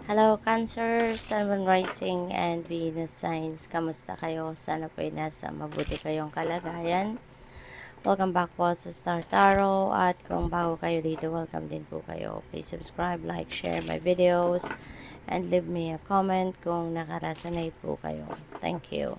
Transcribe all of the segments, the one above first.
Hello Cancer, Sun, Moon Rising, and Venus Signs. Kamusta kayo? Sana po ay nasa mabuti kayong kalagayan. Welcome back po sa Star Tarot. At kung bago kayo dito, welcome din po kayo. Please subscribe, like, share my videos, and leave me a comment kung nakaresonate po kayo. Thank you.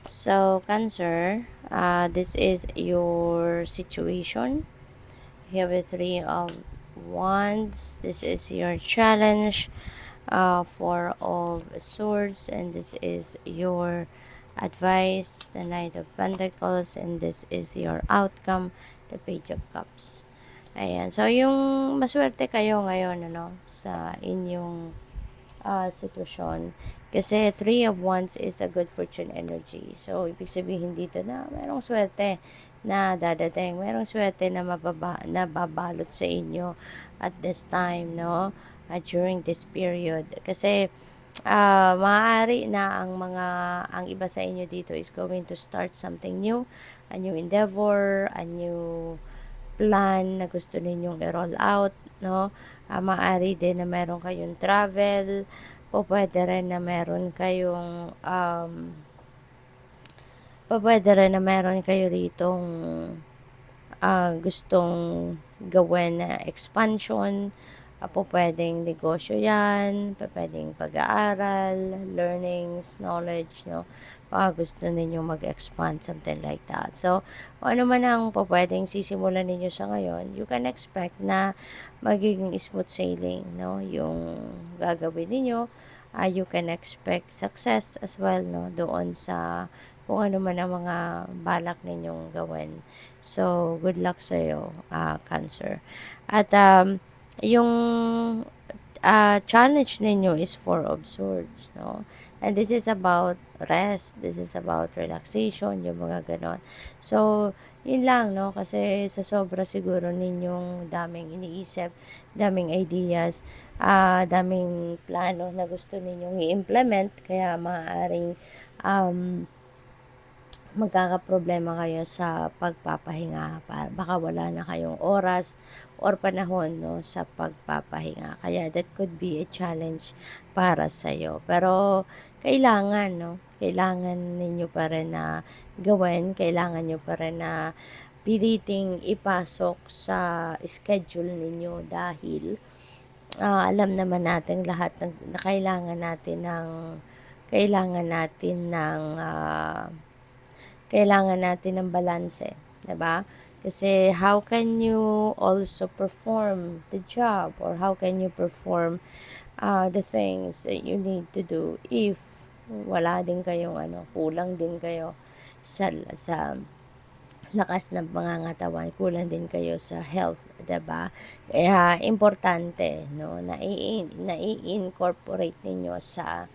So, Cancer, this is your situation. You have a 3 of Wands. This is your challenge. 4 of Swords, and this is your advice, the Knight of Pentacles, and this is your outcome, the Page of Cups. Ayan. So, yung maswerte kayo ngayon, sa inyong sitwasyon. Kasi 3 of Wands is a good fortune energy. So, ibig sabihin dito na merong swerte na dadating. Merong swerte na babalot sa inyo at this time, no? During this period. Kasi, maaari na ang iba sa inyo dito is going to start something new, a new endeavor, a new plan na gusto ninyong i-roll out, no? Maaari din na meron kayong travel, po pwede rin na meron kayong pwede rin na meron kayo ditong gustong gawin na expansion. Po pwedeng negosyo yan, pwedeng pag-aaral, learnings, knowledge, no? Gusto ninyo mag-expand, something like that. So, ano man ang pwedeng sisimulan ninyo sa ngayon, you can expect na magiging smooth sailing, no? Yung gagawin ninyo, you can expect success as well, no? Doon sa kung ano man ang mga balak ninyong gawin. So, good luck sa iyo, Cancer. At yung challenge ninyo is 4 of Swords, no? And this is about rest, this is about relaxation, yung mga ganon. So, yun lang, no? Kasi sa sobra siguro ninyong daming iniisip, daming ideas, daming plano na gusto ninyong i-implement, kaya maaaring magkakaproblema kayo sa pagpapahinga. Baka wala na kayong oras or panahon, no, sa pagpapahinga. Kaya that could be a challenge para sa'yo. Pero kailangan, no, kailangan ninyo pa rin na gawin, kailangan nyo pa rin na piliting ipasok sa schedule ninyo dahil alam naman natin lahat na kailangan natin ng balanse, 'di ba? Kasi how can you also perform the job, or how can you perform the things that you need to do if wala din kayong kulang din kayo sa lakas ng pangangatawan, kulang din kayo sa health, 'di ba? Kaya importante, no, na i-incorporate ninyo sa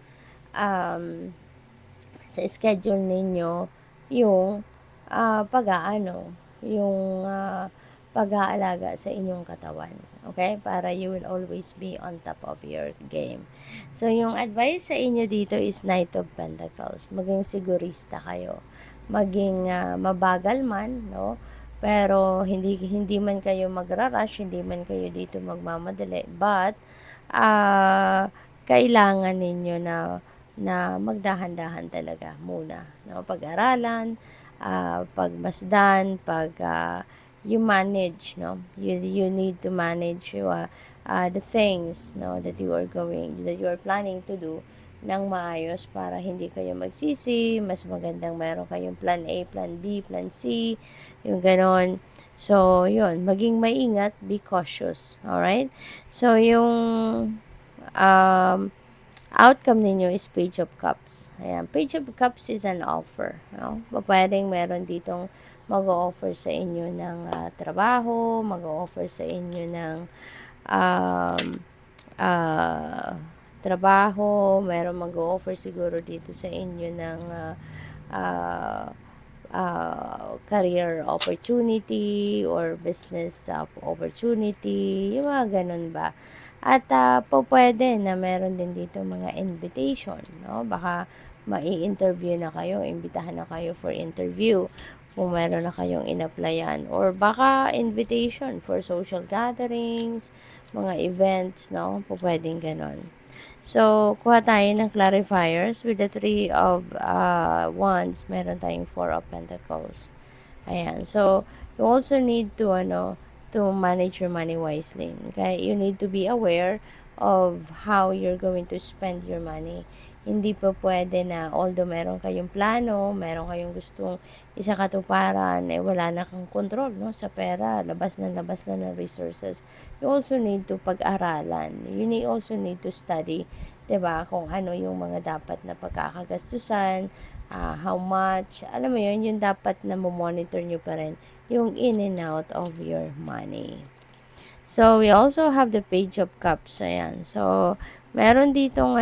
schedule ninyo yung yung pag-aalaga sa inyong katawan. Okay? Para you will always be on top of your game. So, yung advice sa inyo dito is Knight of Pentacles. Maging sigurista kayo. Maging mabagal man, no? Pero hindi man kayo magra-rush, hindi man kayo dito magmamadali. But, kailangan ninyo na magdahan-dahan talaga muna, no? Pag-aralan, pagmasdan, you manage, no? You need to manage the things, no, that you are planning to do ng maayos para hindi kayo magsisi. Mas magandang meron kayong plan A, plan B, plan C, yung ganon. So, yun, maging maingat, be cautious, alright? So, yung outcome ninyo is Page of Cups. Ayan, Page of Cups is an offer, no? Pwedeng meron ditong mag-o-offer sa inyo ng trabaho, mag-o-offer sa inyo ng trabaho, meron mag-o-offer siguro dito sa inyo ng career opportunity or business opportunity, yung mga ganun ba. At pwede na meron din dito mga invitation, no? Baka mai-interview na kayo, imbitahan na kayo for interview. kung meron na kayong in-applyan, or baka invitation for social gatherings, mga events, no? Pwedeng ganon. So, kuha tayo ng clarifiers. With the 3 of Wands, meron tayong 4 of Pentacles. Ayan. So, you also need to, to manage your money wisely. Okay? You need to be aware of how you're going to spend your money. Hindi pa pwede na although meron kayong plano, meron kayong gustong isakatuparan, wala na kang control, no, sa pera, labas na ng resources. You also need to pag-aralan. You also need to study, 'di ba, kung ano yung mga dapat na pagkakagastusan, how much, alam mo yun, yung dapat na monitor nyo pa rin yung in and out of your money. So, we also have the Page of Cups. Ayan. So, meron ditong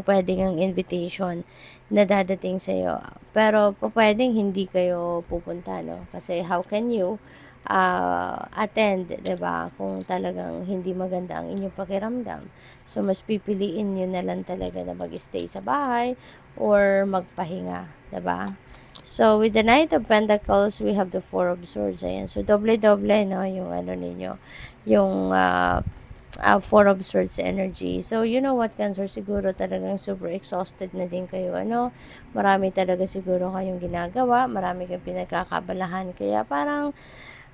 pwedeng ang invitation na dadating sa'yo. Pero, pwedeng hindi kayo pupunta, no? Kasi, how can you attend, 'di ba? Kung talagang hindi maganda ang inyong pakiramdam. So, mas pipiliin niyo na lang talaga na mag-stay sa bahay or magpahinga, 'di ba? So, with the Knight of Pentacles, we have the Four of Swords. Ayan. So, doble-doble, no? Yung ninyo. Yung Four of Swords energy. So, you know what, Cancer? Siguro talagang super exhausted na din kayo. Marami talaga siguro kayong ginagawa. Marami kayong pinagkakabalahan. Kaya parang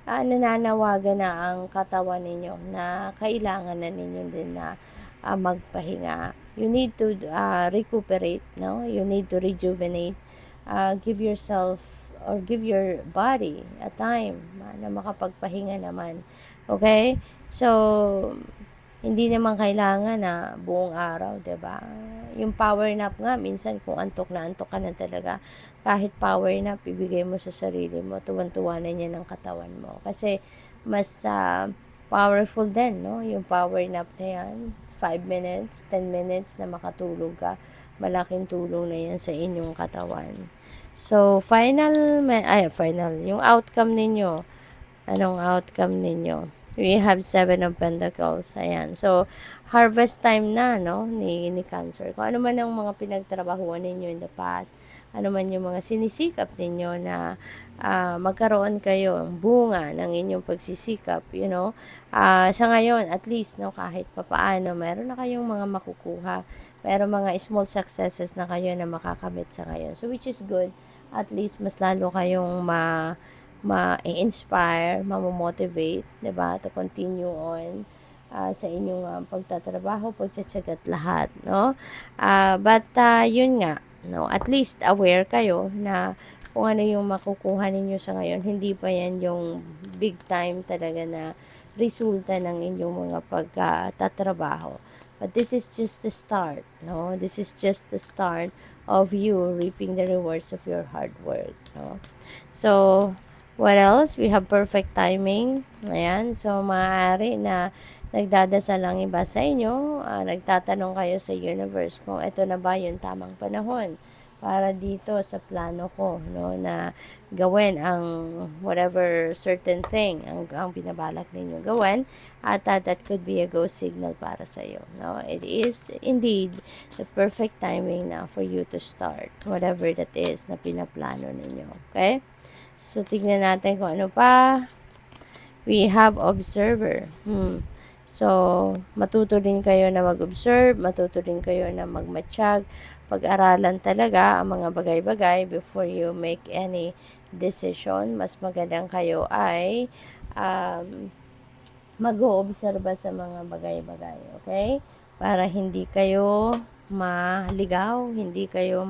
nananawagan na ang katawan ninyo na kailangan na ninyo din na magpahinga. You need to recuperate, no? You need to rejuvenate. Give yourself or give your body a time na makapagpahinga naman. Okay? So, hindi naman kailangan na buong araw, 'di ba? Yung power nap nga, minsan kung antok na antok ka na talaga, kahit power nap, ibigay mo sa sarili mo, tuwan-tuwa na niya ng katawan mo. Kasi, mas powerful din, no? Yung power nap na yan, 5 minutes, 10 minutes na makatulog ka, malaking tulong na yan sa inyong katawan. So, final, yung outcome ninyo, anong outcome ninyo? We have 7 of Pentacles. Ayan. So, harvest time na, no, ni Cancer. Kung ano man ang mga pinagtrabahuan ninyo in the past, ano man yung mga sinisikap ninyo na magkaroon kayo ng bunga ng inyong pagsisikap, sa ngayon, at least, no, kahit papaano, meron na kayong mga makukuha. Pero mga small successes na kayo na makakamit sa ngayon. So, which is good. At least, mas lalo kayong ma-inspire, ma-motivate, 'di ba, to continue on sa inyong pagtatrabaho, pagtsatsaga at lahat, no? But yun nga, no, at least aware kayo na kung ano yung makukuha ninyo sa ngayon, hindi pa yan yung big time talaga na resulta ng inyong mga pagtatrabaho. But this is just the start, no? This is just the start of you reaping the rewards of your hard work, no? So, what else? We have perfect timing. Ayan. So, maaari na nagdadasal ang iba sa inyo. Nagtatanong kayo sa universe kung ito na ba yung tamang panahon para dito sa plano ko, no, na gawin ang whatever certain thing ang binabalak ninyo gawin, at that could be a go signal para sa iyo, no. It is indeed the perfect timing now for you to start whatever that is na pinaplano ninyo. Okay? So, tignan natin kung ano pa. We have observer. So, matuto din kayo na mag-observe, matuto din kayo na magmatsyag, pag-aralan talaga ang mga bagay-bagay before you make any decision. Mas magandang kayo ay mag-oobserba sa mga bagay-bagay, okay? Para hindi kayo maligaw, hindi kayo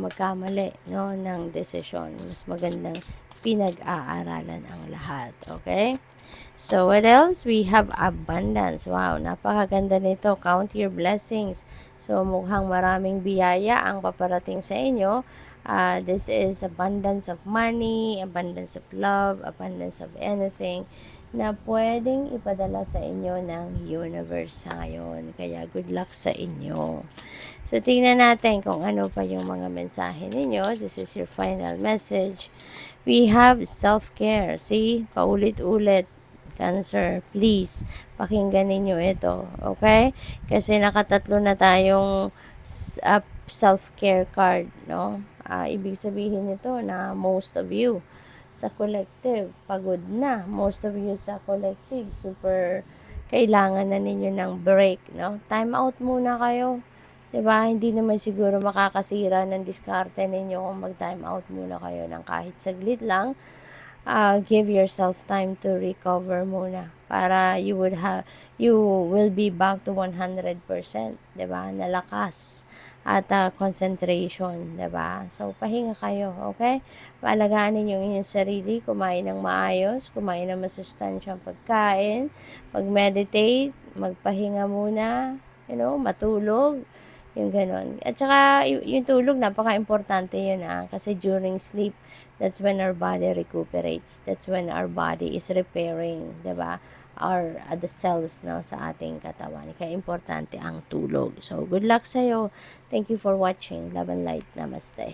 magkamali, no, ng desisyon. Mas magandang pinag-aaralan ang lahat, okay? So, what else? We have abundance. Wow, napakaganda nito. Count your blessings. So, mukhang maraming biyaya ang paparating sa inyo. This is abundance of money, abundance of love, abundance of anything na pwedeng ipadala sa inyo ng universe sa ngayon. Kaya good luck sa inyo. So, tingnan natin kung ano pa yung mga mensahe ninyo. This is your final message. We have self-care. See? Paulit-ulit. Cancer, please, pakinggan ninyo ito. Okay? Kasi nakatatlo na tayong self-care card, no? Ibig sabihin nito na most of you sa collective, pagod na. Most of you sa collective, super kailangan na ninyo ng break, no? Time out muna kayo. 'Di ba? Hindi naman siguro makakasira ng diskarte ninyo kung mag-time out muna kayo ng kahit saglit lang. Give yourself time to recover muna para you will be back to 100%, 'di ba? Na lakas at concentration, 'di ba? So pahinga kayo, okay? Paalagaan ninyo ang inyong sarili, kumain ng maayos, kumain ng masustansyang pagkain, mag-meditate, magpahinga muna, matulog, yung gano'n. At saka, yung tulog, napaka-importante yun kasi during sleep, that's when our body recuperates. That's when our body is repairing, 'di ba? The cells no sa ating katawan. Kaya importante ang tulog. So, good luck sa'yo. Thank you for watching. Love and light. Namaste.